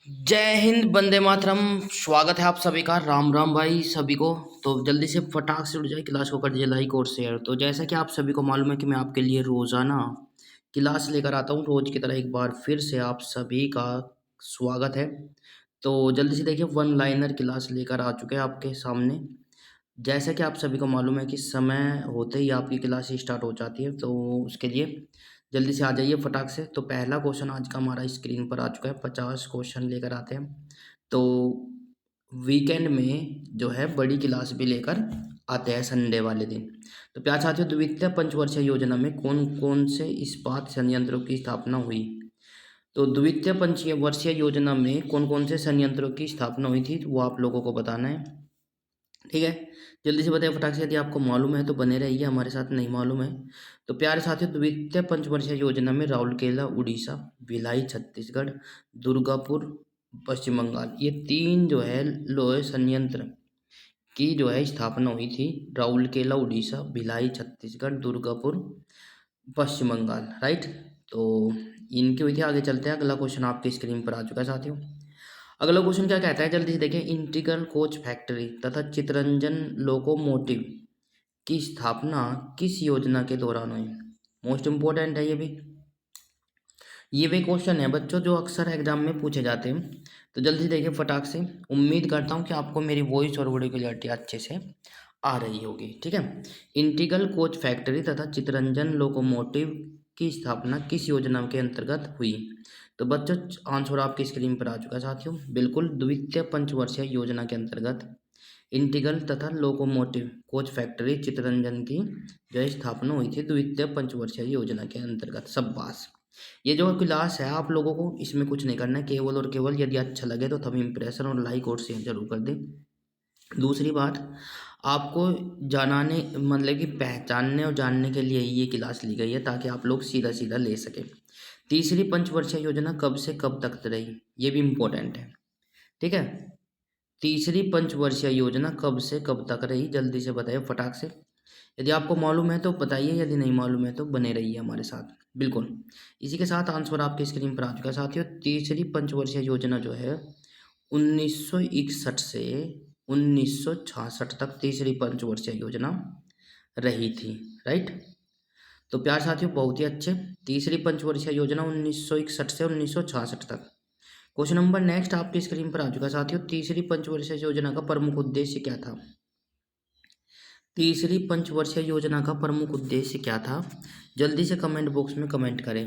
जय हिंद, वंदे मातरम। स्वागत है आप सभी का। राम राम भाई सभी को। तो जल्दी से फटाक से उठ जाए, क्लास को कर दीजिए लाइक और शेयर। तो जैसा कि आप सभी को मालूम है कि मैं आपके लिए रोज़ाना क्लास लेकर आता हूँ, रोज़ की तरह एक बार फिर से आप सभी का स्वागत है। तो जल्दी से देखिए, वन लाइनर क्लास लेकर आ चुके हैं आपके सामने। जैसा कि आप सभी को मालूम है कि समय होते ही आपकी क्लास स्टार्ट हो जाती है, तो उसके लिए जल्दी से आ जाइए फटाक से। तो पहला क्वेश्चन आज का हमारा स्क्रीन पर आ चुका है। 50 क्वेश्चन लेकर आते हैं। तो वीकेंड में जो है बड़ी क्लास भी लेकर आते हैं संडे वाले दिन। तो प्यार साथियों, द्वितीय पंचवर्षीय योजना में कौन कौन से इस्पात संयंत्रों की स्थापना हुई? तो द्वितीय पंचवर्षीय योजना में कौन कौन से संयंत्रों की स्थापना हुई थी, वो आप लोगों को बताना है। ठीक है, जल्दी से बताइए फटाक से। यदि आपको मालूम है तो बने रहिए हमारे साथ, नहीं मालूम है तो प्यारे साथियों, द्वितीय पंचवर्षीय योजना में राउरकेला उड़ीसा, भिलाई छत्तीसगढ़, दुर्गापुर पश्चिम बंगाल, ये तीन जो है लोहे संयंत्र की जो है स्थापना हुई थी। राउरकेला उड़ीसा, भिलाई छत्तीसगढ़, दुर्गापुर पश्चिम बंगाल, राइट। तो इनकी हुई थी। आगे चलते हैं, अगला क्वेश्चन आपकी स्क्रीन पर आ चुका है साथियों। अगला क्वेश्चन क्या कहता है, जल्दी से देखिए। इंटीग्रल कोच फैक्ट्री तथा चितरंजन लोकोमोटिव की स्थापना किस योजना के दौरान हुई? मोस्ट इंपॉर्टेंट है ये भी। ये भी क्वेश्चन है बच्चों जो अक्सर एग्जाम में पूछे जाते हैं। तो जल्दी से देखिए फटाक से। उम्मीद करता हूँ कि आपको मेरी वॉइस और वीडियो क्लियरिटी अच्छे से आ रही होगी। ठीक है। इंटीग्रल कोच फैक्ट्री तथा चितरंजन लोकोमोटिव की स्थापना किस योजना के अंतर्गत हुई? तो बच्चों आंसर आपकी स्क्रीन पर आ चुका है साथियों। बिल्कुल, द्वितीय पंचवर्षीय योजना के अंतर्गत इंटीग्रल तथा लोकोमोटिव कोच फैक्ट्री चितरंजन की जो है स्थापना हुई थी द्वितीय पंचवर्षीय योजना के अंतर्गत। शाबाश। ये जो क्लास है आप लोगों को इसमें कुछ नहीं करना है, केवल और केवल यदि अच्छा लगे तो थंब इम्प्रेशन और लाइक और शेयर जरूर कर दें। दूसरी बात, आपको जानने मतलब कि पहचानने और जानने के लिए ये क्लास ली गई है ताकि आप लोग सीधा सीधा ले सकें। तीसरी पंचवर्षीय योजना कब से कब तक रही, ये भी इम्पोर्टेंट है। ठीक है, तीसरी पंचवर्षीय योजना कब से कब तक रही, जल्दी से बताइए फटाक से। यदि आपको मालूम है तो बताइए, यदि नहीं मालूम है तो बने रहिए हमारे साथ। बिल्कुल, इसी के साथ आंसर आपके स्क्रीन पर आ चुका है साथियों। तीसरी पंचवर्षीय योजना जो है 1961 से 1966 तक तीसरी पंचवर्षीय योजना रही थी, राइट। तो प्यार साथियों बहुत ही अच्छे। तीसरी पंचवर्षीय योजना 1961 से 1966 तक। क्वेश्चन नंबर नेक्स्ट आपकी स्क्रीन पर आ चुका है साथियों। तीसरी पंचवर्षीय योजना का प्रमुख उद्देश्य क्या था? तीसरी पंचवर्षीय योजना का प्रमुख उद्देश्य क्या था? जल्दी से कमेंट बॉक्स में कमेंट करें।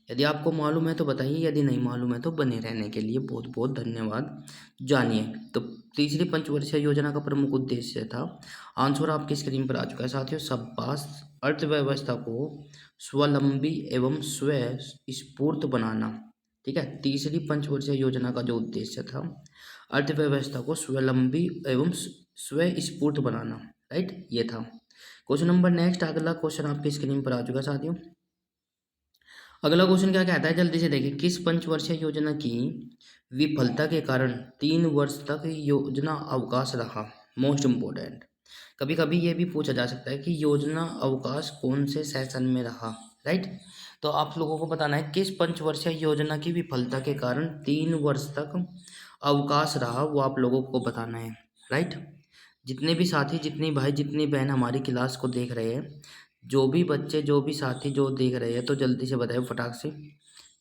यदि आपको मालूम है तो बताइए, यदि नहीं मालूम है तो बने रहने के लिए बहुत बहुत धन्यवाद। जानिए। तो तीसरी पंचवर्षीय योजना का प्रमुख उद्देश्य था, आंसर आपकी स्क्रीन पर आ चुका है साथियों। शाबाश। अर्थव्यवस्था को स्वावलंबी एवं स्वस्फूर्त बनाना। ठीक है, तीसरी पंचवर्षीय योजना का जो उद्देश्य था, अर्थव्यवस्था को स्वावलंबी एवं स्वस्फूर्त बनाना, राइट, ये था। क्वेश्चन नंबर नेक्स्ट, अगला क्वेश्चन आपकी स्क्रीन पर आ चुका है साथियों। अगला क्वेश्चन क्या कहता है, जल्दी से देखिए। किस पंचवर्षीय योजना की विफलता के कारण 3 वर्ष तक योजना अवकाश रहा? Most important. कभी कभी ये भी पूछा जा सकता है कि योजना अवकाश कौन से सेशन में रहा, राइट। तो आप लोगों को बताना है किस पंचवर्षीय योजना की विफलता के कारण 3 वर्ष तक अवकाश रहा, वो आप लोगों को बताना है, राइट। जितने भी साथी, जितनी भाई, जितनी बहन हमारी क्लास को देख रहे हैं, जो भी बच्चे, जो भी साथी जो देख रहे हैं, तो जल्दी से बताएं फटाक से।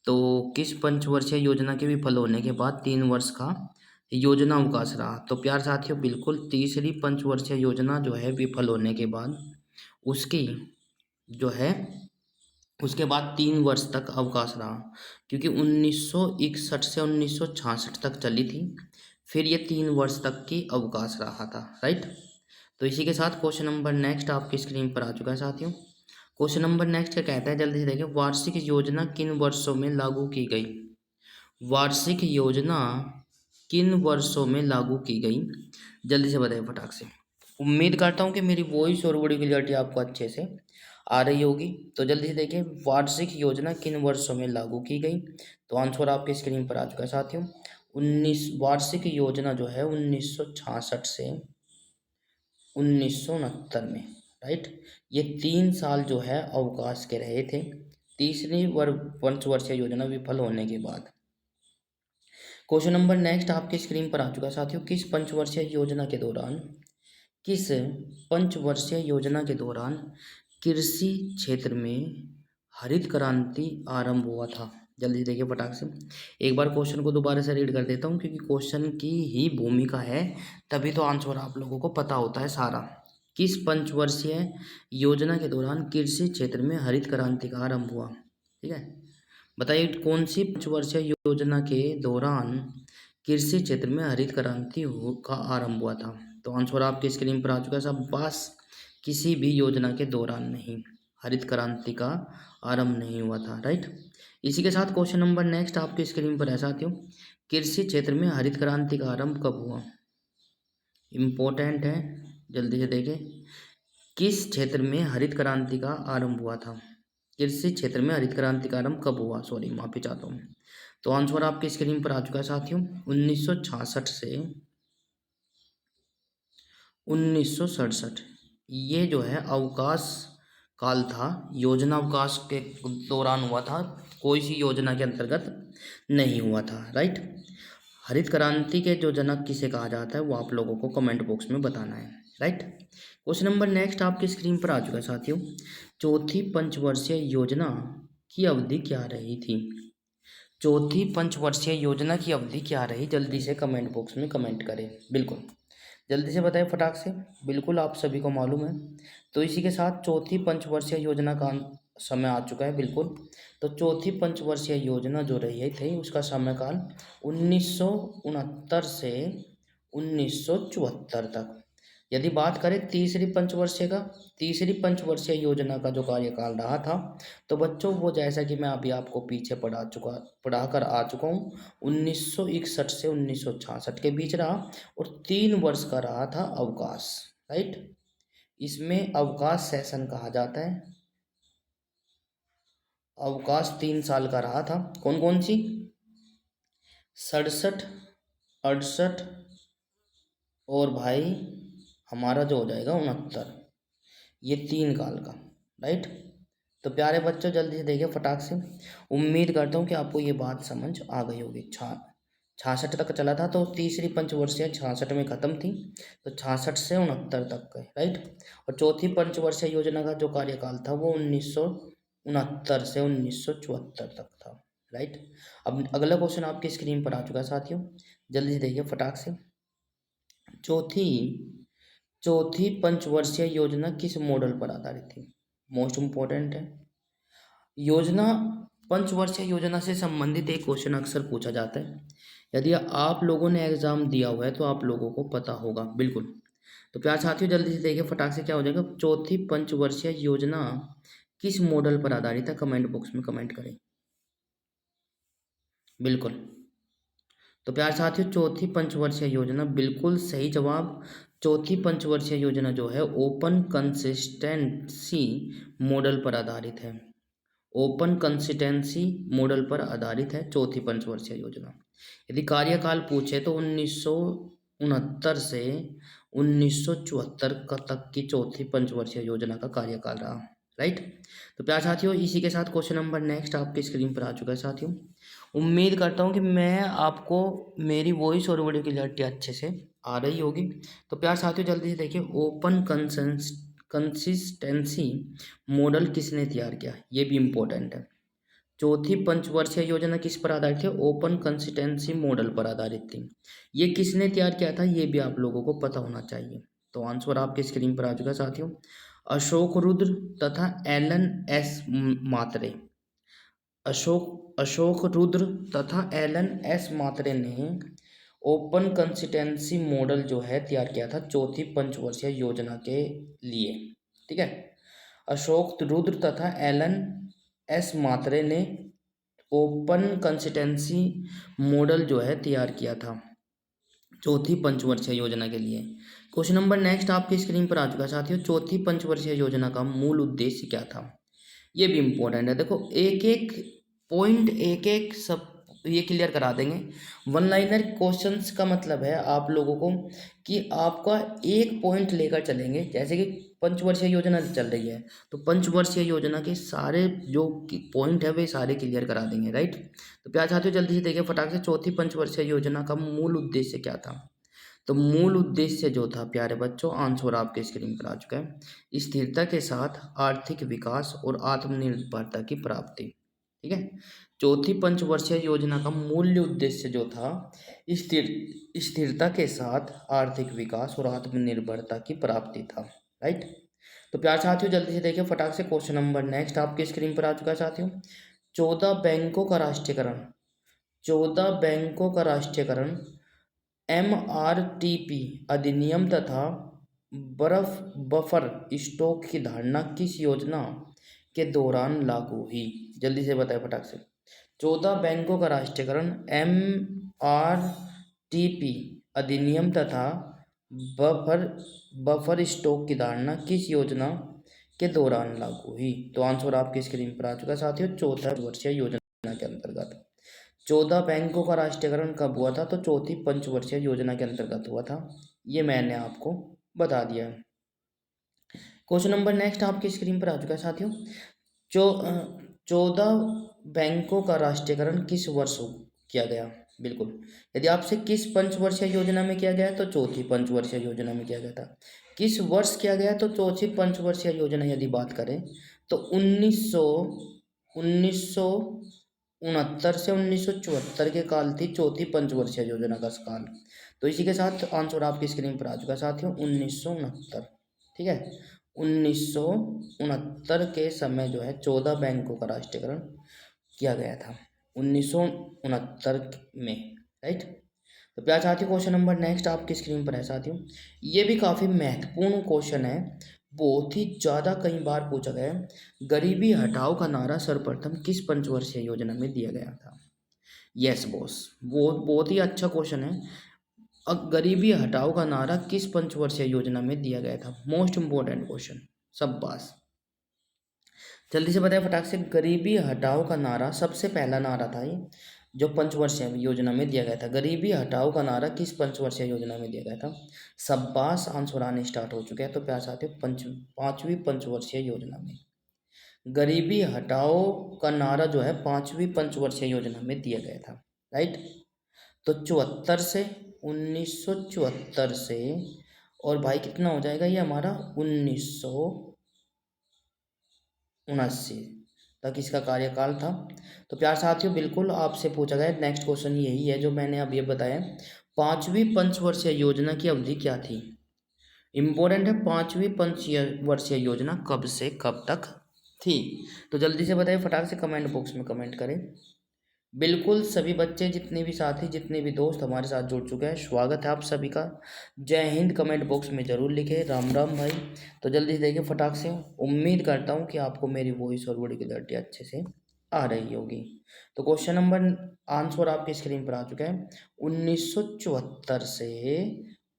तो किस पंचवर्षीय योजना के विफल होने के बाद 3 वर्ष का योजना अवकाश रहा? तो प्यार साथियों बिल्कुल, तीसरी पंचवर्षीय योजना जो है विफल होने के बाद उसकी जो है उसके बाद 3 वर्ष तक अवकाश रहा, क्योंकि 1961 से 1966 तक चली थी। फिर ये 3 वर्ष तक की अवकाश रहा था, राइट। तो इसी के साथ क्वेश्चन नंबर नेक्स्ट आपकी स्क्रीन पर आ चुका है साथियों। क्वेश्चन नंबर नेक्स्ट क्या कहता है, जल्दी से देखिए। वार्षिक योजना किन वर्षों में लागू की गई? वार्षिक योजना किन वर्षों में लागू की गई? जल्दी से बताइए फटाक से। उम्मीद करता हूँ कि मेरी वॉइस और वीडियो क्लियरिटी आपको अच्छे से आ रही होगी। तो जल्दी से देखिए, वार्षिक योजना किन वर्षों में लागू की गई? तो आंसर आपके स्क्रीन पर आ चुका है साथियों। 19 वार्षिक योजना जो है 1966 से 1969 में, राइट। ये 3 साल जो है अवकाश के रहे थे तीसरी पंचवर्षीय योजना विफल होने के बाद। क्वेश्चन नंबर नेक्स्ट आपके स्क्रीन पर आ चुका है साथियों। किस पंचवर्षीय योजना के दौरान कृषि क्षेत्र में हरित क्रांति आरंभ हुआ था? जल्दी देखिए फटाक से। एक बार क्वेश्चन को दोबारा से रीड कर देता हूँ, क्योंकि क्वेश्चन की ही भूमिका है, तभी तो आंसर आप लोगों को पता होता है सारा। किस पंचवर्षीय योजना के दौरान कृषि क्षेत्र में हरित क्रांति का आरंभ हुआ? ठीक है, बताइए कौन सी पंचवर्षीय योजना के दौरान कृषि क्षेत्र में हरित क्रांति का आरंभ हुआ था? तो आंसर आपके स्क्रीन पर आ चुका है सब। बस किसी भी योजना के दौरान नहीं, हरित क्रांति का आरंभ नहीं हुआ था, राइट। इसी के साथ क्वेश्चन नंबर नेक्स्ट आपके स्क्रीन पर है साथियों। कृषि क्षेत्र में हरित क्रांति का आरंभ कब हुआ? इम्पोर्टेंट है, जल्दी से देखें। किस क्षेत्र में हरित क्रांति का आरंभ हुआ था? कृषि क्षेत्र में हरित क्रांति का आरंभ कब हुआ? सॉरी, माफी चाहता हूँ। तो आंसर आपके स्क्रीन पर आ चुका है साथियों। 1966 से 1967 ये जो है अवकाश काल था, योजना अवकाश के दौरान हुआ था, कोई सी योजना के अंतर्गत नहीं हुआ था, राइट। हरित क्रांति के जो जनक किसे कहा जाता है वो आप लोगों को कमेंट बॉक्स में बताना है, राइट। क्वेश्चन नंबर नेक्स्ट आपकी स्क्रीन पर आ चुका है साथियों। चौथी पंचवर्षीय योजना की अवधि क्या रही थी? चौथी पंचवर्षीय योजना की अवधि क्या रही? जल्दी से कमेंट बॉक्स में कमेंट करें, बिल्कुल जल्दी से बताएं फटाक से, बिल्कुल आप सभी को मालूम है। तो इसी के साथ चौथी पंचवर्षीय योजना का समय आ चुका है, बिल्कुल। तो चौथी पंचवर्षीय योजना जो रही थी उसका समयकाल 1969 से 1974 तक। यदि बात करें तीसरी पंचवर्षीय योजना का जो कार्यकाल रहा था, तो बच्चों वो जैसा कि मैं अभी आपको पीछे पढ़ाकर आ चुका हूँ, 1961 से 1966 के बीच रहा, और 3 वर्ष का रहा था अवकाश, राइट। इसमें अवकाश सेशन कहा जाता है। अवकाश 3 साल का रहा था। कौन कौन सी? 67, 68 और भाई हमारा जो हो जाएगा 69, ये 3 काल का, राइट। तो प्यारे बच्चों जल्दी से देखिए फटाक से। उम्मीद करता हूँ कि आपको ये बात समझ आ गई होगी। 66 तक चला था, तो तीसरी पंचवर्षीय 66 में ख़त्म थी, तो 66 से 69 तक गए, राइट। और चौथी पंचवर्षीय योजना का जो कार्यकाल था वो 1969 से 1974 तक था, राइट। अब अगला क्वेश्चन आपकी स्क्रीन पर आ चुका है साथियों, जल्दी से देखिए फटाक से। चौथी पंचवर्षीय योजना किस मॉडल पर आधारित थी? मोस्ट इम्पोर्टेंट है। पंचवर्षीय योजना से संबंधित एक क्वेश्चन अक्सर पूछा जाता है। यदि आप लोगों ने एग्जाम दिया हुआ है तो आप लोगों को पता होगा, बिल्कुल। तो प्यार साथियों जल्दी से देखिए फटाक से क्या हो जाएगा। चौथी पंचवर्षीय योजना किस मॉडल पर आधारित है? कमेंट बॉक्स में कमेंट करें, बिल्कुल। तो प्यार साथियों चौथी पंचवर्षीय योजना, बिल्कुल सही जवाब। चौथी पंचवर्षीय योजना जो है ओपन कंसिस्टेंसी मॉडल पर आधारित है। ओपन कंसिस्टेंसी मॉडल पर आधारित है चौथी पंचवर्षीय योजना। यदि कार्यकाल पूछे तो 1969 से 1974 तक की चौथी पंचवर्षीय योजना का कार्यकाल रहा, राइट। तो प्यार साथियों इसी के साथ क्वेश्चन नंबर नेक्स्ट आपकी स्क्रीन पर आ चुका है साथियों। उम्मीद करता हूँ कि मैं आपको मेरी वॉइस और वीडियो क्लियरिटी अच्छे से आ रही होगी। तो प्यार साथियों जल्दी से देखिए, ओपन कंसिस्टेंसी मॉडल किसने तैयार किया? ये भी इम्पोर्टेंट है। चौथी पंचवर्षीय योजना किस पर आधारित है? ओपन कंसिस्टेंसी मॉडल पर आधारित थी। ये किसने तैयार किया था ये भी आप लोगों को पता होना चाहिए। तो आंसर आपके स्क्रीन पर आ चुका है साथियों। अशोक रुद्र तथा एलन एस मात्रे। अशोक रुद्र तथा एलन एस मात्रे ने ओपन कंसिस्टेंसी मॉडल जो है तैयार किया था चौथी पंचवर्षीय योजना के लिए, ठीक है। अशोक रुद्र तथा एलन एस मात्रे ने ओपन कंसिस्टेंसी मॉडल जो है तैयार किया था चौथी पंचवर्षीय योजना के लिए। क्वेश्चन नंबर नेक्स्ट आपकी स्क्रीन पर आ चुका है साथियों। चौथी पंचवर्षीय योजना का मूल उद्देश्य क्या था? ये भी इम्पोर्टेंट है। देखो एक एक पॉइंट एक एक सब ये क्लियर करा देंगे। वन लाइनर क्वेश्चंस का मतलब है आप लोगों को कि आपका एक पॉइंट लेकर चलेंगे, जैसे कि पंचवर्षीय योजना चल रही है, तो पंचवर्षीय योजना के सारे जो पॉइंट है वे सारे क्लियर करा देंगे, राइट। तो प्यार साथियों जल्दी से देखिए फटाक से, चौथी पंचवर्षीय योजना का मूल उद्देश्य क्या था। तो मूल उद्देश्य जो था प्यारे बच्चों, आंसर आपके स्क्रीन पर आ चुका है, स्थिरता के साथ आर्थिक विकास और आत्मनिर्भरता की प्राप्ति। ठीक है, चौथी पंचवर्षीय योजना का मूल उद्देश्य जो था, स्थिर स्थिरता के साथ आर्थिक विकास और आत्मनिर्भरता की प्राप्ति था, राइट। तो प्यार साथियों जल्दी से देखिए फटाक से, क्वेश्चन नंबर नेक्स्ट आपकी स्क्रीन पर आ चुका है साथियों। 14 बैंकों का राष्ट्रीयकरण MRTP अधिनियम तथा बर्फ बफर स्टॉक की धारणा किस योजना के दौरान लागू हुई। जल्दी से बताएं फटाक से। 14 बैंकों का राष्ट्रीयकरण MRTP अधिनियम तथा बफर बफर स्टॉक की धारणा किस योजना के दौरान लागू हुई। तो आंसर आपकी स्क्रीन पर आ चुका है साथियों, 14 वर्षीय योजना के अंतर्गत। 14 बैंकों का राष्ट्रीयकरण कब हुआ था, तो चौथी पंचवर्षीय योजना के अंतर्गत हुआ था, ये मैंने आपको बता दिया। क्वेश्चन नंबर नेक्स्ट आपकी स्क्रीन पर आ चुका है साथियों। 14 बैंकों का राष्ट्रीयकरण किस वर्ष किया गया। बिल्कुल, यदि आपसे किस पंचवर्षीय योजना में किया गया है, तो चौथी पंचवर्षीय योजना में किया गया था। किस वर्ष किया गया, तो चौथी पंचवर्षीय योजना यदि बात करें तो 1969 से 1974 के काल थी चौथी पंचवर्षीय योजना का काल। तो इसी के साथ आंसर आपकी स्क्रीन पर आ चुका साथियों, 1969। ठीक है, 1969 के समय जो है 14 बैंकों का राष्ट्रीयकरण किया गया था, 1969 में, राइट। तो प्यार साथियों क्वेश्चन नंबर नेक्स्ट आपकी स्क्रीन पर है साथियों। ये भी काफ़ी महत्वपूर्ण क्वेश्चन है, बहुत ही ज़्यादा कई बार पूछा गया है। गरीबी हटाओ का नारा सर्वप्रथम किस पंचवर्षीय योजना में दिया गया था। यस बॉस, वो बहुत ही अच्छा क्वेश्चन है। अब गरीबी हटाओ का नारा किस पंचवर्षीय योजना में दिया गया था, मोस्ट इम्पोर्टेंट क्वेश्चन, शाबाश। जल्दी से बताएं फटाक से, गरीबी हटाओ का नारा सबसे पहला नारा था ये जो पंचवर्षीय योजना में दिया गया था। गरीबी हटाओ का नारा किस पंचवर्षीय योजना में दिया गया था। शाबाश, आंसर आने स्टार्ट हो चुके हैं। तो प्यार साथियों, पांचवी पंचवर्षीय योजना में गरीबी हटाओ का नारा जो है पांचवी पंचवर्षीय योजना में दिया गया था, राइट। तो 1974 से और भाई कितना हो जाएगा ये हमारा 1979 तक इसका कार्यकाल था। तो प्यार साथियों बिल्कुल आपसे पूछा गया नेक्स्ट क्वेश्चन यही है जो मैंने अब ये बताया, पांचवी पंचवर्षीय योजना की अवधि क्या थी। इम्पोर्टेंट है, पांचवी पंचवर्षीय योजना कब से कब तक थी। तो जल्दी से बताइए फटाक से, कमेंट बॉक्स में कमेंट करें। बिल्कुल सभी बच्चे, जितने भी साथी, जितने भी दोस्त हमारे साथ जुड़ चुके हैं, स्वागत है आप सभी का। जय हिंद कमेंट बॉक्स में ज़रूर लिखें, राम राम भाई। तो जल्दी से देखिए फटाक से, उम्मीद करता हूँ कि आपको मेरी वॉइस और बॉडी क्लैरिटी अच्छे से आ रही होगी। तो क्वेश्चन नंबर आंसर आपकी स्क्रीन पर आ चुका है, 1974 से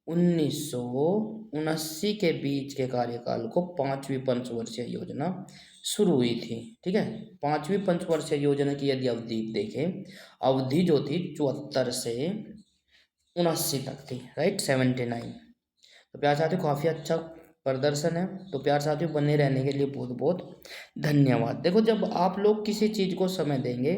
1979 के बीच के कार्यकाल को पांचवी पंचवर्षीय योजना शुरू हुई थी। ठीक है, पांचवी पंचवर्षीय योजना की यदि अवधि देखें, अवधि जो थी 74 से 79 तक थी, राइट, 79। तो प्यार साथियों काफ़ी अच्छा प्रदर्शन है। तो प्यार साथियों बने रहने के लिए बहुत बहुत धन्यवाद। देखो, जब आप लोग किसी चीज़ को समय देंगे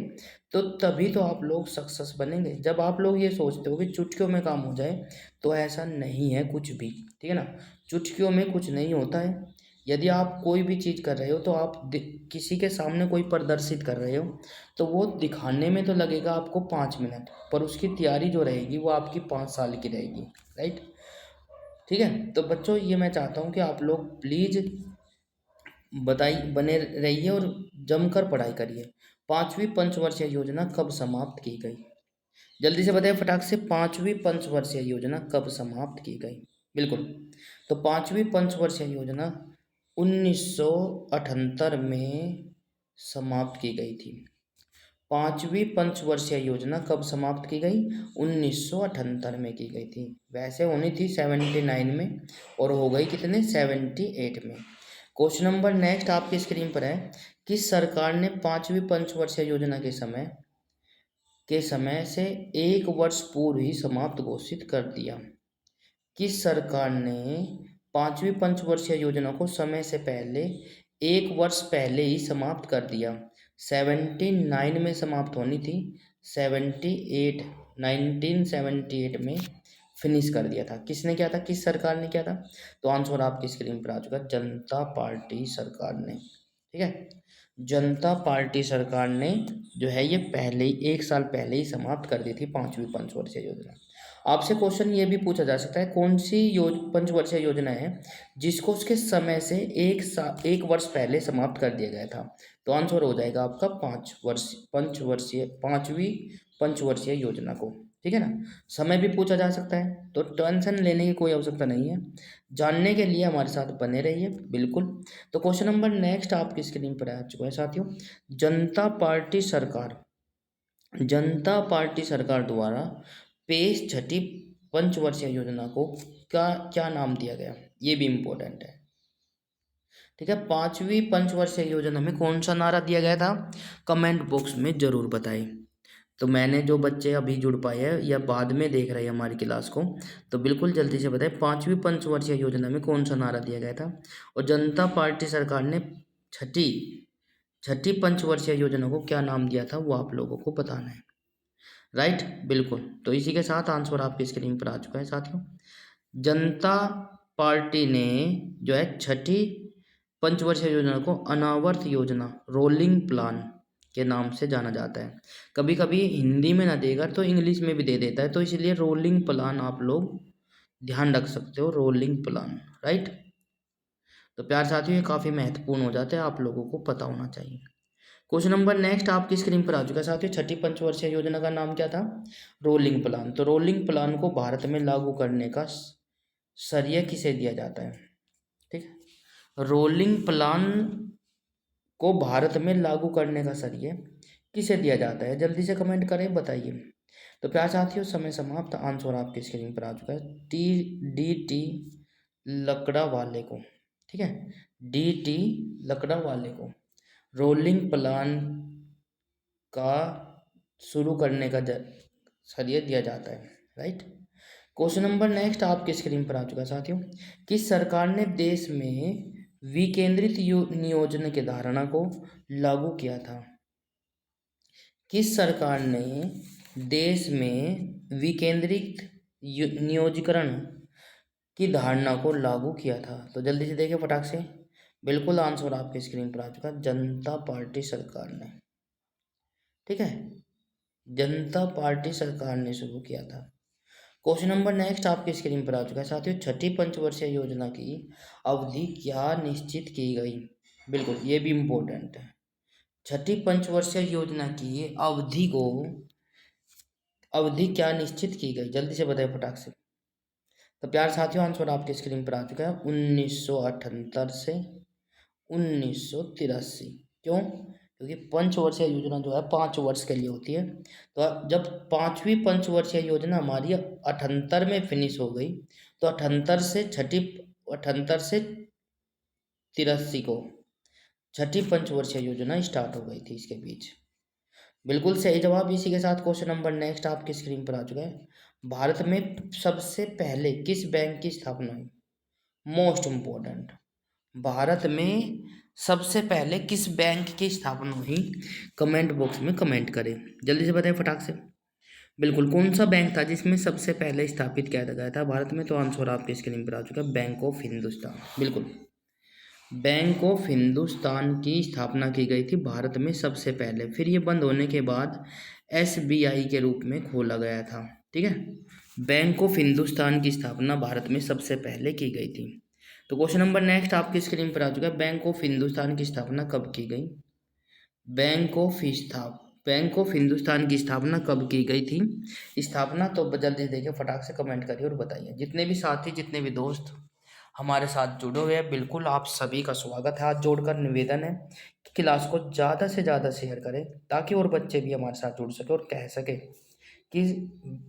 तो तभी तो आप लोग सक्सेस बनेंगे। जब आप लोग ये सोचते हो कि चुटकियों में काम हो जाए, तो ऐसा नहीं है कुछ भी, ठीक है ना। चुटकियों में कुछ नहीं होता है। यदि आप कोई भी चीज़ कर रहे हो तो आप किसी के सामने कोई प्रदर्शित कर रहे हो तो वो दिखाने में तो लगेगा आपको 5 मिनट, पर उसकी तैयारी जो रहेगी वो आपकी 5 साल की रहेगी, राइट। ठीक है, तो बच्चों ये मैं चाहता हूँ कि आप लोग प्लीज़ बने रहिए और जमकर पढ़ाई करिए। पांचवी पंचवर्षीय योजना कब समाप्त की गई। जल्दी से बताइए फटाक से, पांचवी पंचवर्षीय योजना कब समाप्त की गई। बिल्कुल, तो पांचवी पंचवर्षीय योजना 1978 में समाप्त की गई थी। पांचवी पंचवर्षीय योजना कब समाप्त की गई, 1978 में की गई थी। वैसे होनी थी 79 में और हो गई कितने, 78 में। क्वेश्चन नंबर नेक्स्ट आपकी स्क्रीन पर है, किस सरकार ने पांचवी पंचवर्षीय योजना के समय से 1 वर्ष पूर्व ही समाप्त घोषित कर दिया। किस सरकार ने पांचवी पंचवर्षीय योजना को समय से पहले 1 वर्ष पहले ही समाप्त कर दिया। 79 में समाप्त होनी थी, 78 1978 में फिनिश कर दिया था। किसने किया था, किस सरकार ने किया था? तो आंसर आपकी स्क्रीन पर आ चुका है, जनता पार्टी सरकार ने। ठीक है, जनता पार्टी सरकार ने जो है ये पहले ही 1 साल पहले ही समाप्त कर दी थी पांचवी पंचवर्षीय योजना। आपसे क्वेश्चन ये भी पूछा जा सकता है, कौन सी पंचवर्षीय योजना है जिसको उसके समय से 1 वर्ष पहले समाप्त कर दिया गया था? तो आंसर हो जाएगा आपका 5 वर्ष पांचवी पंचवर्षीय योजना को। ठीक है ना, समय भी पूछा जा सकता है, तो टेंशन लेने की कोई आवश्यकता नहीं है। जानने के लिए हमारे साथ बने रहिए बिल्कुल। तो क्वेश्चन नंबर नेक्स्ट आपकी स्क्रीन पर आ चुका है साथियों। जनता पार्टी सरकार द्वारा पेश छठी पंचवर्षीय योजना को क्या क्या नाम दिया गया, ये भी इम्पोर्टेंट है। ठीक है, पांचवी पंचवर्षीय योजना में कौन सा नारा दिया गया था? कमेंट बॉक्स में जरूर बताएं। तो मैंने जो बच्चे अभी जुड़ पाए हैं या बाद में देख रहे हैं हमारी क्लास को, तो बिल्कुल जल्दी से बताएं पांचवी पंचवर्षीय योजना में कौन सा नारा दिया गया था। और जनता पार्टी सरकार ने छठी छठी पंचवर्षीय योजना को क्या नाम दिया था, वो आप लोगों को बताना है। राइट, बिल्कुल। तो इसी के साथ आंसर आपकी स्क्रीन पर आ चुका है साथियों। जनता पार्टी ने जो है छठी पंचवर्षीय योजना को अनावर्त योजना, रोलिंग प्लान के नाम से जाना जाता है। कभी कभी हिंदी में ना देगा तो इंग्लिश में भी दे देता है, तो इसलिए रोलिंग प्लान आप लोग ध्यान रख सकते हो, रोलिंग प्लान। राइट, तो प्यार साथियों ये काफ़ी महत्वपूर्ण हो जाता है, आप लोगों को पता होना चाहिए। क्वेश्चन नंबर नेक्स्ट आपकी स्क्रीन पर आ चुका है साथियों। छठी पंचवर्षीय योजना का नाम क्या था? Rolling plan. तो रोलिंग प्लान को भारत में लागू करने का श्रेय किसे दिया जाता है? ठीक है, रोलिंग प्लान को भारत में लागू करने का श्रेय किसे दिया जाता है? जल्दी से कमेंट करें, बताइए। तो प्यार साथियों समय समाप्त, आंसर आपकी स्क्रीन पर आ चुका है, टी लकड़ा वाले को। ठीक है, डी लकड़ा वाले को रोलिंग प्लान का शुरू करने का श्रेय दिया जाता है। राइट, क्वेश्चन नंबर नेक्स्ट आपके स्क्रीन पर आ चुका है साथियों। किस सरकार ने देश में विकेंद्रित नियोजन की धारणा को लागू किया था? किस सरकार ने देश में विकेंद्रित नियोजीकरण की धारणा को लागू किया था? तो जल्दी से देखिए फटाक से, बिल्कुल आंसर आपके स्क्रीन पर आ चुका है, जनता पार्टी सरकार ने। ठीक है, जनता पार्टी सरकार ने शुरू किया था। क्वेश्चन नंबर नेक्स्ट आपकी स्क्रीन पर आ चुका है साथियों। छठी पंचवर्षीय योजना की अवधि क्या निश्चित की गई? बिल्कुल, ये भी इम्पोर्टेंट है। छठी पंचवर्षीय योजना की अवधि क्या निश्चित की गई, जल्दी से बताइए फटाक से। तो प्यार साथियों आंसर आपके स्क्रीन पर आ चुका है, 1978 से 1983। क्यों? क्योंकि पंचवर्षीय योजना जो है 5 वर्ष के लिए होती है। तो जब पांचवी पंचवर्षीय योजना हमारी 78 में फिनिश हो गई, तो 78 से 83 को छठी पंचवर्षीय योजना स्टार्ट हो गई थी इसके बीच। बिल्कुल सही जवाब। इसी के साथ क्वेश्चन नंबर नेक्स्ट आपकी स्क्रीन पर आ चुका है। भारत में सबसे पहले किस बैंक की स्थापना हुई? मोस्ट इम्पोर्टेंट, भारत में सबसे पहले किस बैंक की स्थापना हुई? कमेंट बॉक्स में कमेंट करें, जल्दी से बताएं फटाक से। बिल्कुल, कौन सा बैंक था जिसमें सबसे पहले स्थापित किया गया था भारत में? तो आंसर आपके स्क्रीन पर आ चुका है, बैंक ऑफ हिंदुस्तान। बिल्कुल, बैंक ऑफ हिंदुस्तान की स्थापना की गई थी भारत में सबसे पहले, फिर ये बंद होने के बाद एसबीआई के रूप में खोला गया था। ठीक है, बैंक ऑफ हिंदुस्तान की स्थापना भारत में सबसे पहले की गई थी। तो क्वेश्चन नंबर नेक्स्ट आपकी स्क्रीन पर आ चुका है, बैंक ऑफ हिंदुस्तान की स्थापना कब की गई? बैंक ऑफ हिंदुस्तान की स्थापना कब की गई थी? स्थापना तो जल्दी देखिए फटाक से कमेंट करिए और बताइए। जितने भी साथी, जितने भी दोस्त हमारे साथ जुड़े हुए हैं, बिल्कुल आप सभी का स्वागत है। हाथ जोड़कर निवेदन है कि क्लास को ज़्यादा से ज़्यादा शेयर करें, ताकि और बच्चे भी हमारे साथ जुड़ सके और कह सके कि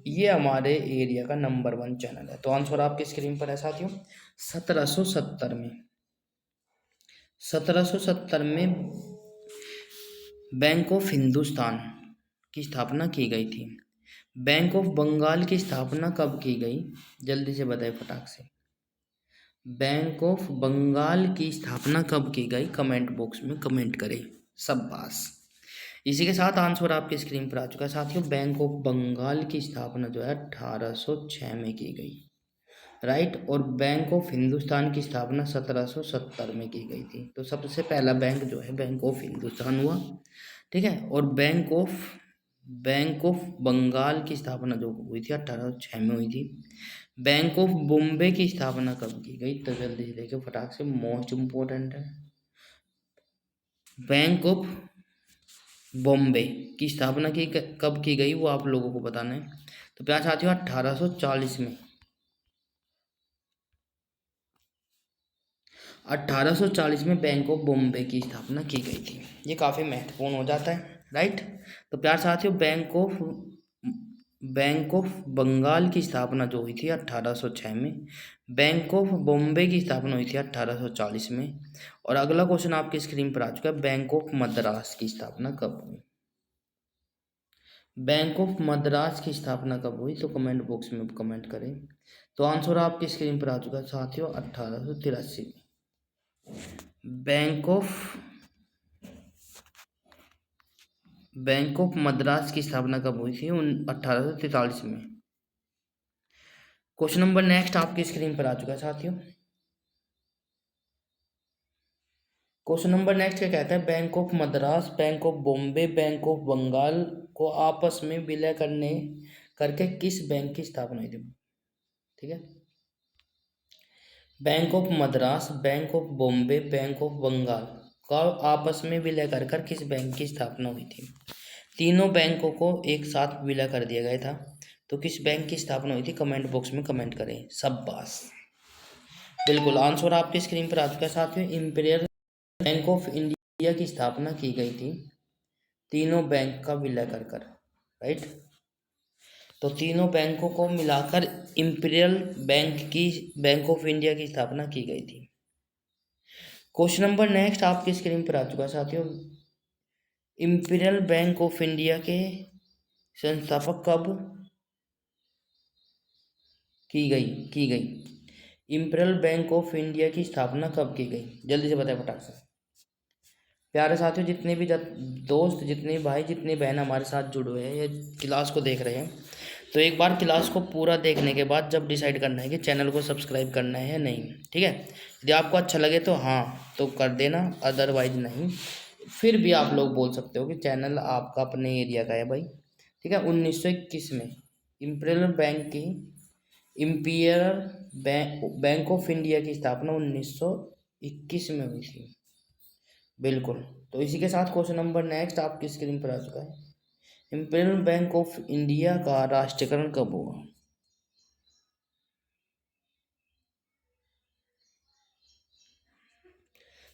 ये हमारे एरिया का नंबर 1 चैनल है। तो आंसर आपकी स्क्रीन पर है साथियों, 1770 में 1770 में बैंक ऑफ हिंदुस्तान की स्थापना की गई थी। बैंक ऑफ बंगाल की स्थापना कब की गई? जल्दी से बताएं फटाक से। बैंक ऑफ बंगाल की स्थापना कब की गई? कमेंट बॉक्स में कमेंट करें। शाबाश। इसी के साथ आंसर आपकी स्क्रीन पर आ चुका है साथियों। बैंक ऑफ बंगाल की स्थापना जो है 1806 में की गई, राइट। और बैंक ऑफ हिंदुस्तान की स्थापना 1770 में की गई थी। तो सबसे पहला बैंक जो है बैंक ऑफ हिंदुस्तान हुआ, ठीक है। और बैंक ऑफ बंगाल की स्थापना जो हुई थी 1806 में हुई थी। बैंक ऑफ बॉम्बे की स्थापना कब की गई? तो जल्दी से देखिए फटाक से, मोस्ट इम्पोर्टेंट है। बैंक ऑफ बॉम्बे की स्थापना कब की गई वो आप लोगों को बताना है। तो प्यार साथियों 1840 में, 1840 में बैंक ऑफ बॉम्बे की स्थापना की गई थी। ये काफ़ी महत्वपूर्ण हो जाता है, राइट। तो प्यार साथियों बैंक ऑफ बंगाल की स्थापना जो हुई थी 1806 में, बैंक ऑफ बॉम्बे की स्थापना हुई थी 1840 में। और अगला क्वेश्चन आपकी स्क्रीन पर आ चुका है, बैंक ऑफ मद्रास की स्थापना कब हुई? बैंक ऑफ मद्रास की स्थापना कब हुई? तो कमेंट बॉक्स में कमेंट करें। तो आंसर आपकी स्क्रीन पर आ चुका है साथियों 1883 में। बैंक ऑफ मद्रास की स्थापना कब हुई थी? 1843 में। क्वेश्चन नंबर नेक्स्ट आपकी स्क्रीन पर आ चुका है साथियों। क्वेश्चन नंबर नेक्स्ट क्या कहता है? Bank of Madras, Bank of Bombay, Bank of Bengal को आपस में विलय करके किस बैंक की स्थापना हुई थी? ठीक है, Bank of Madras, Bank of Bombay, Bank of Bengal का आपस में विलय कर किस बैंक की स्थापना हुई थी? तीनों बैंकों को एक साथ विलय कर दिया गया था। तो किस बैंक की स्थापना हुई थी? कमेंट बॉक्स में कमेंट करें। शाबाश, बिल्कुल आंसर आपकी स्क्रीन पर आ चुका है साथियों। इंपीरियल बैंक ऑफ इंडिया की स्थापना की गई थी तीनों बैंक का विलय कर, राइट। तो तीनों बैंकों को मिलाकर इंपीरियल बैंक ऑफ इंडिया की स्थापना की गई थी। क्वेश्चन नंबर नेक्स्ट आपकी स्क्रीन पर आ चुका है साथियों। इंपीरियल बैंक ऑफ इंडिया के संस्थापक कब की गई? इंपीरियल बैंक ऑफ इंडिया की स्थापना कब की गई? जल्दी से बताएं फटाक से। प्यारे साथियों, जितने भी दोस्त, जितने भाई, जितने बहन हमारे साथ जुड़े हुए हैं या क्लास को देख रहे हैं, तो एक बार क्लास को पूरा देखने के बाद जब डिसाइड करना है कि चैनल को सब्सक्राइब करना है या नहीं, ठीक है। यदि आपको अच्छा लगे तो हाँ तो कर देना, अदरवाइज नहीं। फिर भी आप लोग बोल सकते हो कि चैनल आपका अपने एरिया का है भाई, ठीक है। 1921 में इंपीरियल बैंक ऑफ इंडिया की स्थापना 1921 में हुई थी, बिल्कुल। तो इसी के साथ क्वेश्चन नंबर नेक्स्ट आपकी स्क्रीन पर आ चुका है। इंपीरियल बैंक ऑफ इंडिया का राष्ट्रीयकरण कब हुआ?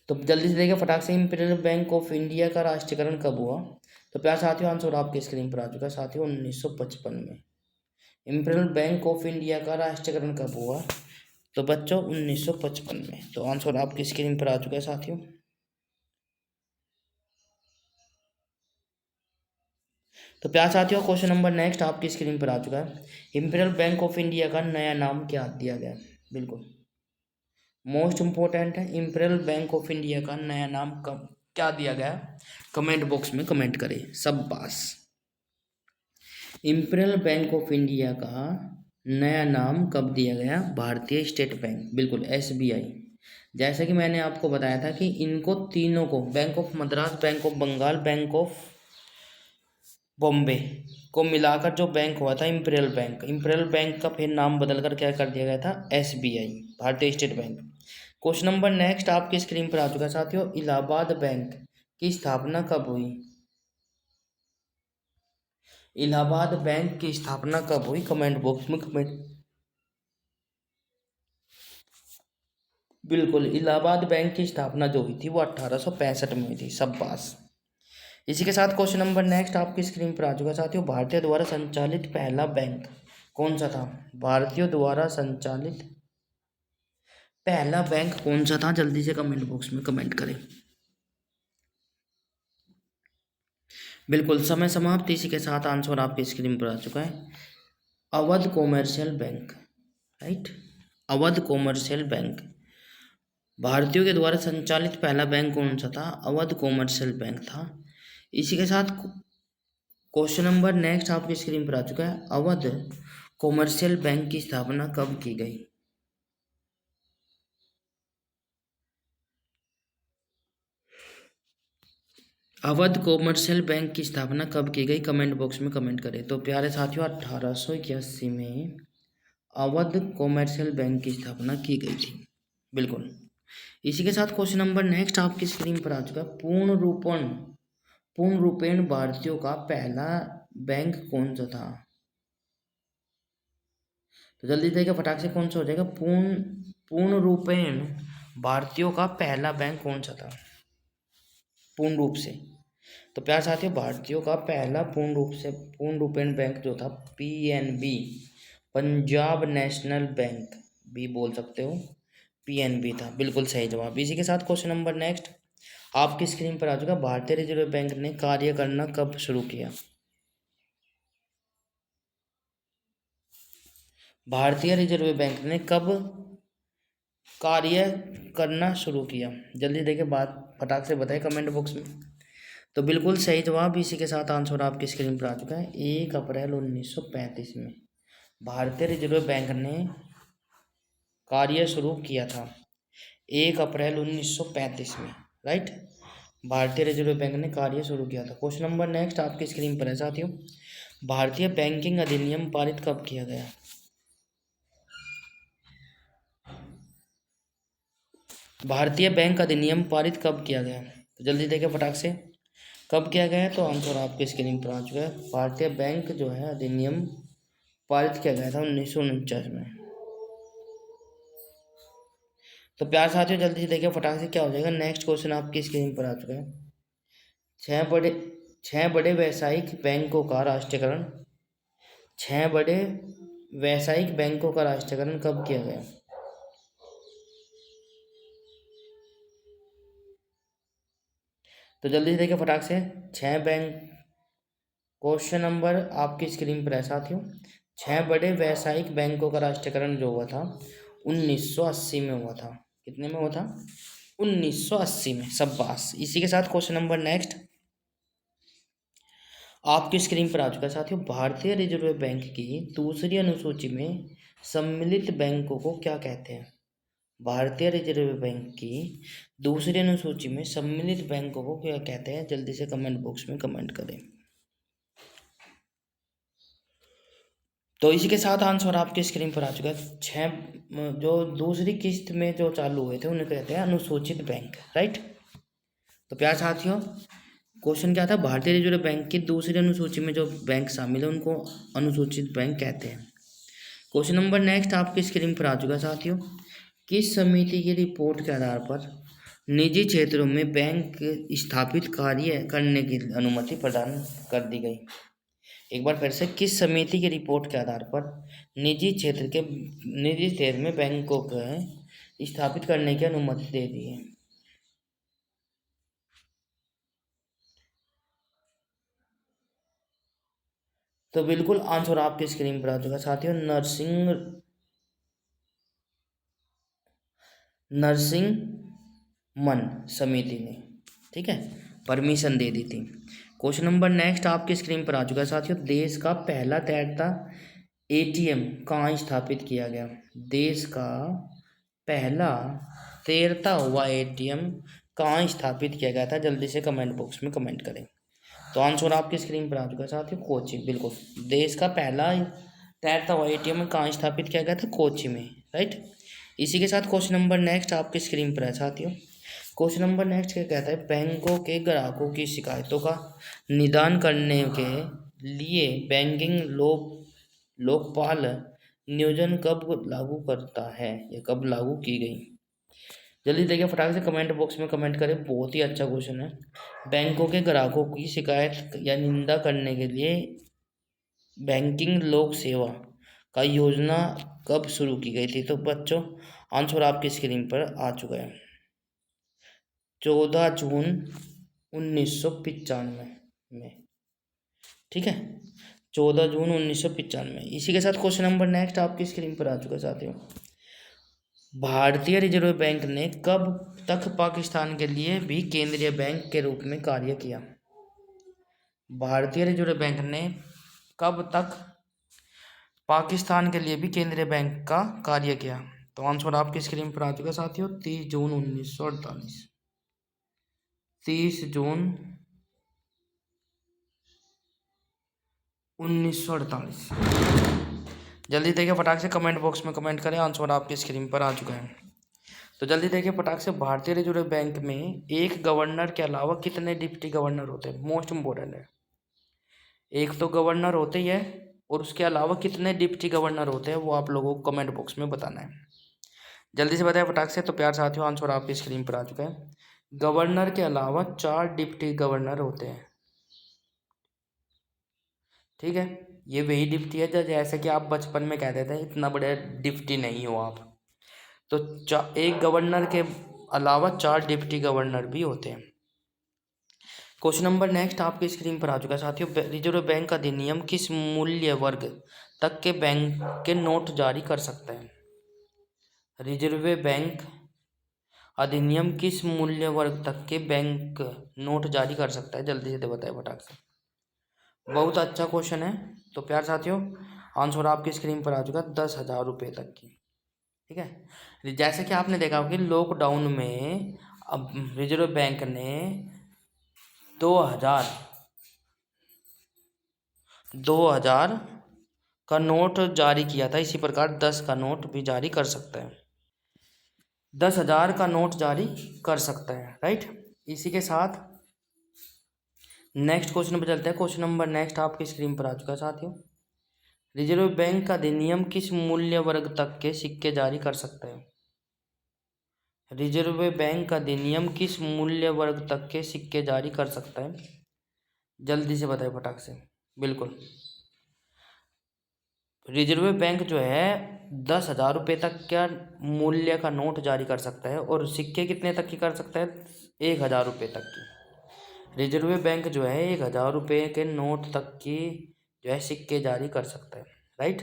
तो जल्दी से देखिए फटाक से, इंपीरियल बैंक ऑफ इंडिया का राष्ट्रीयकरण कब हुआ? तो प्यार साथियों आंसर आपकी स्क्रीन पर आ चुका है साथियों 1955 में। इंपीरियल बैंक ऑफ इंडिया का राष्ट्रीयकरण कब हुआ? तो बच्चों 1955 में। तो आंसर आपकी स्क्रीन पर आ चुका है साथियों। तो प्यार साथियों क्वेश्चन नंबर नेक्स्ट आपकी स्क्रीन पर आ चुका है। इंपीरियल बैंक ऑफ इंडिया का नया नाम क्या दिया गया? बिल्कुल मोस्ट इंपोर्टेंट है। इंपीरियल बैंक ऑफ इंडिया का नया नाम कब क्या दिया गया? कमेंट बॉक्स में कमेंट करें। शाबाश। इंपीरियल बैंक ऑफ इंडिया का नया नाम कब दिया गया? भारतीय स्टेट बैंक, बिल्कुल SBI। जैसे कि मैंने आपको बताया था कि इनको तीनों को, Bank of Madras, Bank of Bengal, Bank of Bombay को मिलाकर जो बैंक हुआ था इंपीरियल बैंक का फिर नाम बदलकर क्या कर दिया गया था? SBI, भारतीय state bank. Question number next आपकी स्क्रीन पर आ चुका है साथियों। इलाहाबाद बैंक की स्थापना कब हुई? इलाहाबाद बैंक की स्थापना कब हुई? कमेंट बॉक्स में कमेंट। बिल्कुल इलाहाबाद बैंक की स्थापना जो हुई थी वो 1865 में हुई थी। शाबाश। इसी के साथ क्वेश्चन नंबर नेक्स्ट आपकी स्क्रीन पर आ चुका है साथियों। भारतीय द्वारा संचालित पहला बैंक कौन सा था? भारतीय द्वारा संचालित पहला बैंक कौन सा था? जल्दी से कमेंट बॉक्स में कमेंट करें। बिल्कुल समय समाप्त। इसी के साथ आंसर आपकी स्क्रीन पर आ चुका है। Awadh commercial bank, right. Awadh commercial bank भारतीयों के द्वारा संचालित पहला बैंक कौन सा था? अवध कॉमर्शियल बैंक था। इसी के साथ क्वेश्चन नंबर नेक्स्ट आपकी स्क्रीन पर आ चुका है। अवध कॉमर्शियल बैंक की स्थापना कब की गई? अवध कॉमर्शियल बैंक की स्थापना कब की गई? कमेंट बॉक्स में कमेंट करें। तो प्यारे साथियों, 1881 में अवध कॉमर्शियल बैंक की स्थापना की गई थी। बिल्कुल। इसी के साथ क्वेश्चन नंबर नेक्स्ट आपकी स्क्रीन पर आ चुका है। पूर्ण रूपेण भारतीयों का पहला बैंक कौन सा था? तो जल्दी देखिए फटाक से, कौन सा हो जाएगा? पूर्ण रूपेण भारतीयों का पहला बैंक कौन सा था? पूर्ण रूप से। तो प्यार साथियों, भारतीयों का पहला पूर्ण रूपेण बैंक जो था, पीएनबी, पंजाब नेशनल बैंक भी बोल सकते हो, पीएनबी था। बिल्कुल सही जवाब। इसी के साथ क्वेश्चन नंबर नेक्स्ट आपकी स्क्रीन पर आ चुका। भारतीय रिजर्व बैंक ने कार्य करना कब शुरू किया? भारतीय रिजर्व बैंक ने कब कार्य करना शुरू किया? जल्दी देखिए, बात फटाक से बताएं कमेंट बॉक्स में। तो बिल्कुल सही जवाब। इसी के साथ आंसर आपकी स्क्रीन पर आ चुका है। 1 अप्रैल 1935 में भारतीय रिजर्व बैंक ने कार्य शुरू किया था। 1 अप्रैल 1935 में, राइट, भारतीय रिजर्व बैंक ने कार्य शुरू किया था। क्वेश्चन नंबर नेक्स्ट आपकी स्क्रीन पर है साथियों। भारतीय बैंकिंग अधिनियम पारित कब किया गया? भारतीय बैंक अधिनियम पारित कब किया गया? तो जल्दी देखिए फटाक से, कब किया गया है? तो आंसर आपके स्क्रीन पर आ चुका है। भारतीय बैंक जो है अधिनियम पारित किया गया था 1949 में। तो प्यार साथियों, जल्दी से देखिए फटाक से, क्या हो जाएगा? नेक्स्ट क्वेश्चन आपकी स्क्रीन पर आ चुका है। छह बड़े छह बड़े व्यावसायिक बैंकों का राष्ट्रीयकरण छह बड़े व्यावसायिक बैंकों का राष्ट्रीयकरण कब किया गया? तो जल्दी से देखिए फटाक से, छह बैंक, क्वेश्चन नंबर आपकी स्क्रीन पर है साथियों। छह बड़े व्यावसायिक बैंकों का राष्ट्रीयकरण जो हुआ था 1980 में हुआ था। कितने में हुआ था? 1980 में। शाबाश। इसी के साथ क्वेश्चन नंबर नेक्स्ट आपकी स्क्रीन पर आ चुका है साथियों। भारतीय रिजर्व बैंक की दूसरी अनुसूची में सम्मिलित बैंकों को क्या कहते हैं? भारतीय रिजर्व बैंक की दूसरी अनुसूची में सम्मिलित बैंकों को क्या कहते हैं? जल्दी से कमेंट बॉक्स में कमेंट करें। तो इसी के साथ आंसर आपकी स्क्रीन पर आ चुका है। जो दूसरी किस्त में जो चालू हुए थे उन्हें कहते हैं अनुसूचित बैंक, राइट। तो प्यार साथियों, क्वेश्चन क्या था? भारतीय रिजर्व बैंक की दूसरी अनुसूची में जो बैंक शामिल है उनको अनुसूचित बैंक कहते हैं। क्वेश्चन नंबर नेक्स्ट आपकी स्क्रीन पर आ चुका है साथियों। किस समिति की रिपोर्ट के आधार पर निजी क्षेत्रों में बैंक स्थापित कार्य करने की अनुमति प्रदान कर दी गई? एक बार फिर से, किस समिति की रिपोर्ट के आधार पर निजी क्षेत्र में बैंकों को स्थापित करने की अनुमति दे दी है? तो बिल्कुल आंसर आपकी स्क्रीन पर आ चुका है साथियों। नरसिंह मन समिति ने, ठीक है, परमिशन दे दी थी। क्वेश्चन नंबर नेक्स्ट आपकी स्क्रीन पर आ चुका है साथियों। देश का पहला तैरता एटीएम कहाँ स्थापित किया गया? देश का पहला तैरता हुआ एटीएम कहाँ स्थापित किया गया था? जल्दी से कमेंट बॉक्स में कमेंट करें। तो आंसर आपकी स्क्रीन पर आ चुका है साथियों, कोच्चि। बिल्कुल, देश का पहला तैरता हुआ एटीएम कहाँ स्थापित किया गया था? कोच्चि में, राइट। इसी के साथ क्वेश्चन नंबर नेक्स्ट आपकी स्क्रीन पर है साथियों। क्वेश्चन नंबर नेक्स्ट क्या कहता है? बैंकों के ग्राहकों की शिकायतों का निदान करने के लिए बैंकिंग लोकपाल नियोजन कब लागू करता है या कब लागू की गई? जल्दी देखिए फटाक से कमेंट बॉक्स में कमेंट करें। बहुत ही अच्छा क्वेश्चन है। बैंकों के ग्राहकों की शिकायत या निंदा करने के लिए बैंकिंग लोक सेवा का योजना कब शुरू की गई थी? तो बच्चों, आंसर आपकी स्क्रीन पर आ चुका है। 14 जून 1995 में, ठीक है, 14 जून 1995। इसी के साथ क्वेश्चन नंबर नेक्स्ट आपकी स्क्रीन पर आ चुका है साथियों। भारतीय रिजर्व बैंक ने कब तक पाकिस्तान के लिए भी केंद्रीय बैंक के रूप में कार्य किया? भारतीय रिजर्व बैंक ने कब तक पाकिस्तान के लिए भी केंद्रीय बैंक का कार्य किया? तो आंसर आपकी स्क्रीन पर आ चुका है साथियों, 30 जून 1948। 30 जून 1948। जल्दी देखिए फटाक से, कमेंट बॉक्स में कमेंट करें, आंसर आपकी स्क्रीन पर आ चुका है। तो जल्दी देखिए फटाक से, भारतीय रिजर्व बैंक में एक गवर्नर के अलावा कितने डिप्टी गवर्नर होते हैं? मोस्ट इंपॉर्टेंट है। एक तो गवर्नर होते ही है, और उसके अलावा कितने डिप्टी गवर्नर होते हैं वो आप लोगों को कमेंट बॉक्स में बताना है। जल्दी से बताएं फटाक से। तो प्यार साथियों, आंसर आपकी स्क्रीन पर आ चुका है। गवर्नर के अलावा 4 डिप्टी गवर्नर होते हैं। ठीक है, ये वही डिप्टी है जैसे कि आप बचपन में कहते थे इतना बड़े डिप्टी नहीं हो आप। तो एक गवर्नर के अलावा 4 डिप्टी गवर्नर भी होते हैं। क्वेश्चन नंबर नेक्स्ट आपकी स्क्रीन पर आ चुका है साथियों। रिजर्व बैंक अधिनियम किस मूल्य वर्ग तक के बैंक के नोट जारी कर सकता है? रिजर्व बैंक अधिनियम किस मूल्य वर्ग तक के बैंक नोट जारी कर सकता है? जल्दी से बताए फटाक से। बहुत अच्छा क्वेश्चन है। तो प्यार साथियों, आंसर आपकी स्क्रीन पर आ चुका है, 10,000 रुपये तक की। ठीक है, जैसे कि आपने देखा होगा कि लॉकडाउन में अब रिजर्व बैंक ने 2000 का नोट जारी किया था। इसी प्रकार 10 का नोट भी जारी कर सकता है, 10,000 का नोट जारी कर सकता है। राइट, इसी के साथ नेक्स्ट क्वेश्चन पर चलते हैं। क्वेश्चन नंबर नेक्स्ट आपकी स्क्रीन पर आ चुका है साथियों। रिजर्व बैंक का अधिनियम किस मूल्य वर्ग तक के सिक्के जारी कर सकता है? रिजर्व बैंक का अधिनियम किस मूल्य वर्ग तक के सिक्के जारी कर सकता है? जल्दी से बताए फटाक से। बिल्कुल, रिजर्व बैंक जो है 10,000 रुपये तक का मूल्य का नोट जारी कर सकता है, और सिक्के कितने तक की कर सकता है? 1,000 रुपये तक की। रिजर्व बैंक जो है 1,000 रुपये के नोट तक की जो है सिक्के जारी कर सकता है। राइट,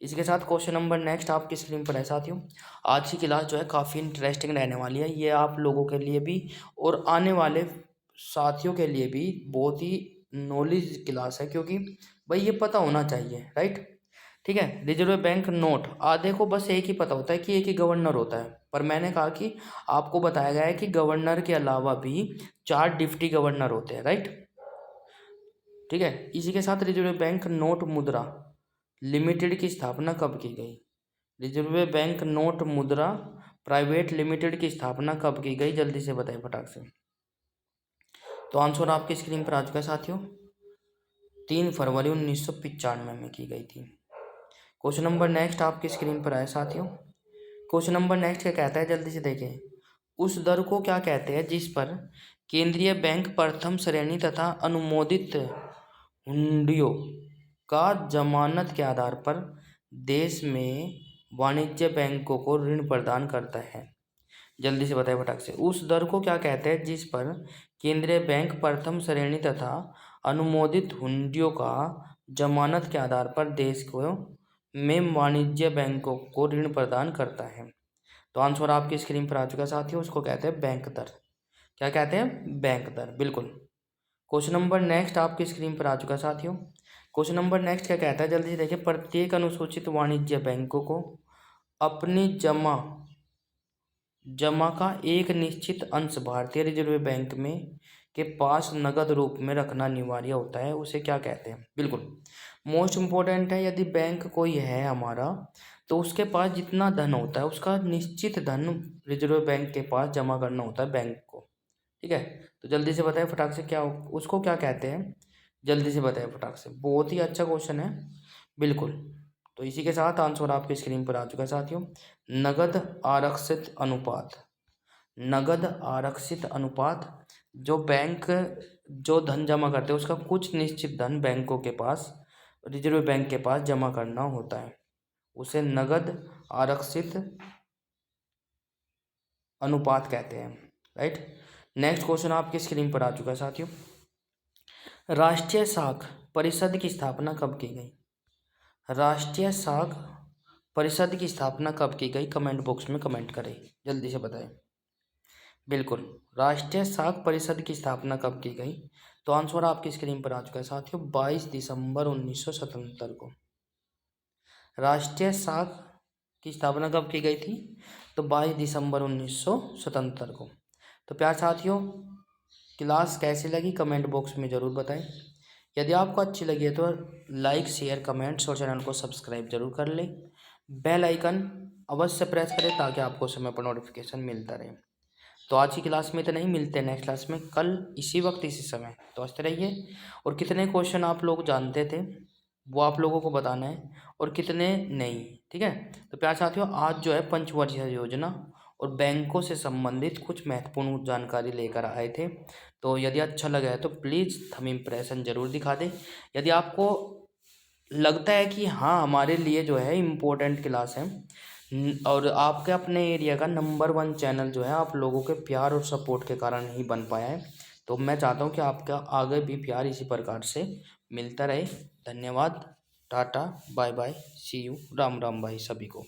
इसके साथ क्वेश्चन नंबर नेक्स्ट आपकी स्क्रीन पर है साथियों। आज की क्लास जो है काफ़ी इंटरेस्टिंग रहने वाली है। ये आप लोगों के लिए भी और आने वाले साथियों के लिए भी बहुत ही नॉलेज क्लास है, क्योंकि भाई ये पता होना चाहिए। राइट, ठीक है। रिजर्व बैंक नोट आधे को बस एक ही पता होता है कि एक ही गवर्नर होता है, पर मैंने कहा कि आपको बताया गया है कि गवर्नर के अलावा भी 4 डिप्टी गवर्नर होते हैं। राइट, ठीक है। इसी के साथ रिजर्व बैंक नोट मुद्रा लिमिटेड की स्थापना कब की गई? रिजर्व बैंक नोट मुद्रा प्राइवेट लिमिटेड की स्थापना कब की गई? जल्दी से बताइए फटाक से। तो आंसर आपकी स्क्रीन पर आ चुका है साथियों, 3 फरवरी 1995 में की गई थी। क्वेश्चन नंबर नेक्स्ट आपकी स्क्रीन पर आए साथियों। क्वेश्चन नंबर नेक्स्ट क्या कहता है? जल्दी से देखें। उस दर को क्या कहते हैं जिस पर केंद्रीय बैंक प्रथम श्रेणी तथा अनुमोदित हुंडियों का जमानत के आधार पर देश में वाणिज्य बैंकों को ऋण प्रदान करता है? जल्दी से बताएं फटाक से। उस दर को क्या कहते हैं जिस पर केंद्रीय बैंक प्रथम श्रेणी तथा अनुमोदित हुंडियों का जमानत के आधार पर देश को में वाणिज्य बैंकों को ऋण प्रदान करता है? तो आंसर आपकी स्क्रीन पर आ चुका है साथियों, उसको कहते हैं बैंक दर। क्या कहते हैं? बैंक दर, बिल्कुल। क्वेश्चन नंबर नेक्स्ट आपकी स्क्रीन पर आ चुका है साथियों। क्वेश्चन नंबर नेक्स्ट क्या कहता है? जल्दी से देखिए। प्रत्येक अनुसूचित वाणिज्य बैंकों को अपनी जमा का एक निश्चित अंश भारतीय रिजर्व बैंक में के पास नगद रूप में रखना अनिवार्य होता है, उसे क्या कहते हैं? बिल्कुल मोस्ट इम्पोर्टेंट है। यदि बैंक कोई है हमारा, तो उसके पास जितना धन होता है उसका निश्चित धन रिजर्व बैंक के पास जमा करना होता है बैंक को। ठीक है, तो जल्दी से बताएं फटाक से, क्या उसको क्या कहते हैं? जल्दी से बताएं फटाक से। बहुत ही अच्छा क्वेश्चन है, बिल्कुल। तो इसी के साथ आंसर आपकी स्क्रीन पर आ चुका है साथियों, नगद आरक्षित अनुपात। नगद आरक्षित अनुपात, जो बैंक जो धन जमा करते हैं उसका कुछ निश्चित धन बैंकों के पास, रिजर्व बैंक के पास जमा करना होता है, उसे नगद आरक्षित अनुपात कहते हैं। राइट, नेक्स्ट क्वेश्चन आपकी स्क्रीन पर आ चुका है साथियों। राष्ट्रीय साख परिषद की स्थापना कब की गई? राष्ट्रीय साख परिषद की स्थापना कब की गई? कमेंट बॉक्स में कमेंट करें, जल्दी से बताएं। बिल्कुल, राष्ट्रीय साख परिषद की स्थापना कब की गई? तो आंसर आपकी स्क्रीन पर आ चुका है साथियों, 22 दिसंबर 1977 को। राष्ट्रीय साख की स्थापना कब की गई थी? तो 22 दिसंबर 1977 को। तो प्यार साथियों, क्लास कैसी लगी कमेंट बॉक्स में ज़रूर बताएं। यदि आपको अच्छी लगी है तो लाइक शेयर कमेंट्स और चैनल को सब्सक्राइब जरूर कर लें। बेल आइकन अवश्य प्रेस करें ताकि आपको समय पर नोटिफिकेशन मिलता रहे। तो आज की क्लास में इतना ही, मिलते हैं नेक्स्ट क्लास में कल इसी वक्त इसी समय। तो हंसते रहिए। और कितने क्वेश्चन आप लोग जानते थे वो आप लोगों को बताना है और कितने नहीं, ठीक है। तो प्यार साथियों, आज जो है पंचवर्षीय योजना और बैंकों से संबंधित कुछ महत्वपूर्ण जानकारी लेकर आए थे। तो यदि अच्छा लगा है तो प्लीज़ थंब इम्प्रेशन ज़रूर दिखा दें। यदि आपको लगता है कि हाँ हमारे लिए जो है इम्पोर्टेंट क्लास है और आपके अपने एरिया का नंबर 1 चैनल जो है आप लोगों के प्यार और सपोर्ट के कारण ही बन पाया है, तो मैं चाहता हूँ कि आपका आगे भी प्यार इसी प्रकार से मिलता रहे। धन्यवाद, tata, bye bye, see you, Ram Ram भाई सभी को।